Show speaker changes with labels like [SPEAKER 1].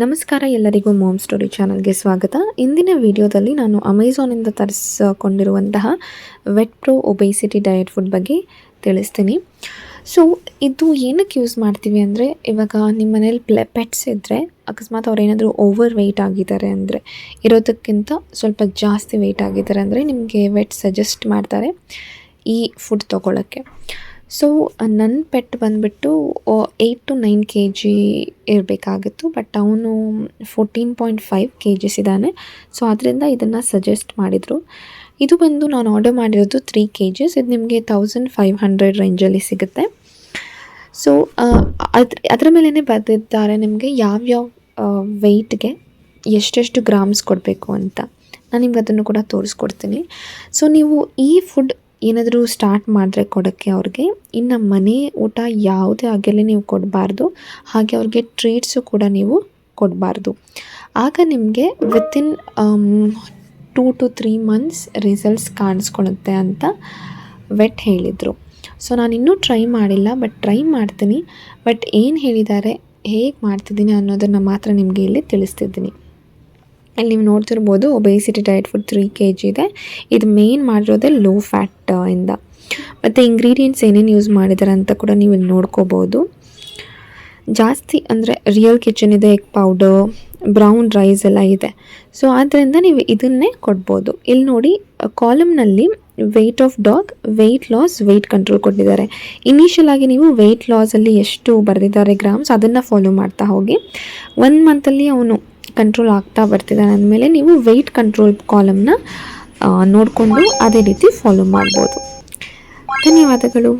[SPEAKER 1] ನಮಸ್ಕಾರ ಎಲ್ಲರಿಗೂ ma'am story ಚಾನಲ್ಗೆ ಸ್ವಾಗತ. ಇಂದಿನ ವಿಡಿಯೋದಲ್ಲಿ ನಾನು ಅಮೆಝಾನಿಂದ ತರಿಸಿಕೊಂಡಿರುವಂತಹ vet pro obesity diet food ಬಗ್ಗೆ ತಿಳಿಸ್ತೀನಿ. ಸೊ ಇದು ಏನಕ್ಕೆ ಯೂಸ್ ಮಾಡ್ತೀವಿ ಅಂದರೆ, ಇವಾಗ ನಿಮ್ಮ ಮನೇಲಿ ಪೆಟ್ಸ್ ಇದ್ದರೆ ಅಕಸ್ಮಾತ್ ಅವ್ರು ಏನಾದರೂ ಓವರ್ ವೆಯ್ಟ್ ಆಗಿದ್ದಾರೆ ಅಂದರೆ, ಇರೋದಕ್ಕಿಂತ ಸ್ವಲ್ಪ ಜಾಸ್ತಿ ವೆಯ್ಟ್ ಆಗಿದ್ದಾರೆ ಅಂದರೆ ನಿಮಗೆ ವೆಟ್ ಸಜೆಸ್ಟ್ ಮಾಡ್ತಾರೆ ಈ ಫುಡ್ ತೊಗೊಳ್ಳೋಕ್ಕೆ. ಸೊ ನನ್ನ ಪೆಟ್ ಬಂದುಬಿಟ್ಟು 8 to 9 kg ಇರಬೇಕಾಗಿತ್ತು, ಬಟ್ ಅವನು 14.5 kgs ಇದ್ದಾನೆ. ಸೊ ಅದರಿಂದ ಇದನ್ನು ಸಜೆಸ್ಟ್ ಮಾಡಿದರು. ಇದು ಬಂದು ನಾನು ಆರ್ಡರ್ ಮಾಡಿರೋದು 3 kgs. ಇದು ನಿಮಗೆ 1500 ರೇಂಜಲ್ಲಿ ಸಿಗುತ್ತೆ. ಸೊ ಅದರ ಮೇಲೇ ಬರೆದಿದ್ದಾರೆ ನಿಮಗೆ ಯಾವ್ಯಾವ ವೆಯ್ಟ್ಗೆ ಎಷ್ಟೆಷ್ಟು ಗ್ರಾಮ್ಸ್ ಕೊಡಬೇಕು ಅಂತ. ನಾನು ನಿಮ್ಗೆ ಅದನ್ನು ಕೂಡ ತೋರಿಸ್ಕೊಡ್ತೀನಿ. ಸೊ ನೀವು ಈ ಫುಡ್ ಏನಾದರೂ ಸ್ಟಾರ್ಟ್ ಮಾಡಿದ್ರೆ ಕೊಡೋಕ್ಕೆ ಅವ್ರಿಗೆ, ಇನ್ನು ಮನೆ ಊಟ ಯಾವುದೇ ಆಗಿರಲಿ ನೀವು ಕೊಡಬಾರ್ದು, ಹಾಗೆ ಅವ್ರಿಗೆ ಟ್ರೀಟ್ಸು ಕೂಡ ನೀವು ಕೊಡಬಾರ್ದು. ಆಗ ನಿಮಗೆ ವಿತಿನ್ 2 to 3 months ರಿಸಲ್ಟ್ಸ್ ಕಾಣಿಸ್ಕೊಳುತ್ತೆ ಅಂತ ವೆಟ್ ಹೇಳಿದರು. ಸೊ ನಾನು ಇನ್ನೂ ಟ್ರೈ ಮಾಡಿಲ್ಲ, ಬಟ್ ಟ್ರೈ ಮಾಡ್ತೀನಿ. ಬಟ್ ಏನು ಹೇಳಿದ್ದಾರೆ, ಹೇಗೆ ಮಾಡ್ತಿದ್ದೀನಿ ಅನ್ನೋದನ್ನು ಮಾತ್ರ ನಿಮಗೆ ಇಲ್ಲಿ ತಿಳಿಸ್ತಿದ್ದೀನಿ. ಇಲ್ಲಿ ನೀವು ನೋಡ್ತಿರ್ಬೋದು ಒಬೇಸಿಟಿ ಡಯಟ್ ಫುಡ್ 3 kg ಇದೆ. ಇದು ಮೇನ್ ಮಾಡಿರೋದೇ ಲೋ ಫ್ಯಾಟ್ ಇಂದ. ಮತ್ತು ಇಂಗ್ರೀಡಿಯೆಂಟ್ಸ್ ಏನೇನು ಯೂಸ್ ಮಾಡಿದ್ದಾರೆ ಅಂತ ಕೂಡ ನೀವು ಇಲ್ಲಿ ನೋಡ್ಕೋಬೋದು. ಜಾಸ್ತಿ ಅಂದರೆ ರಿಯಲ್ ಕಿಚನ್ ಇದೆ, ಎಗ್ ಪೌಡರ್, ಬ್ರೌನ್ ರೈಸ್ ಎಲ್ಲ ಇದೆ. ಸೊ ಆದ್ದರಿಂದ ನೀವು ಇದನ್ನೇ ಕೊಡ್ಬೋದು. ಇಲ್ಲಿ ನೋಡಿ ಕಾಲಮ್ನಲ್ಲಿ weight of dog, weight loss, weight control ಕೊಟ್ಟಿದ್ದಾರೆ. ಇನಿಷಿಯಲ್ ಆಗಿ ನೀವು ವೆಯ್ಟ್ ಲಾಸಲ್ಲಿ ಎಷ್ಟು ಬರೆದಿದ್ದಾರೆ ಗ್ರಾಮ್ಸ್ ಅದನ್ನು ಫಾಲೋ ಮಾಡ್ತಾ ಹೋಗಿ. 1 ಮಂತಲ್ಲಿ ಅವನು ಕಂಟ್ರೋಲ್ ಆಗ್ತಾ ಬರ್ತಿದ್ದಾನೆ ಅಂದಮೇಲೆ ನೀವು ವೆಯ್ಟ್ ಕಂಟ್ರೋಲ್ ಕಾಲಮ್ನ ನೋಡಿಕೊಂಡು ಅದೇ ರೀತಿ ಫಾಲೋ ಮಾಡ್ಬೋದು. ಧನ್ಯವಾದಗಳು.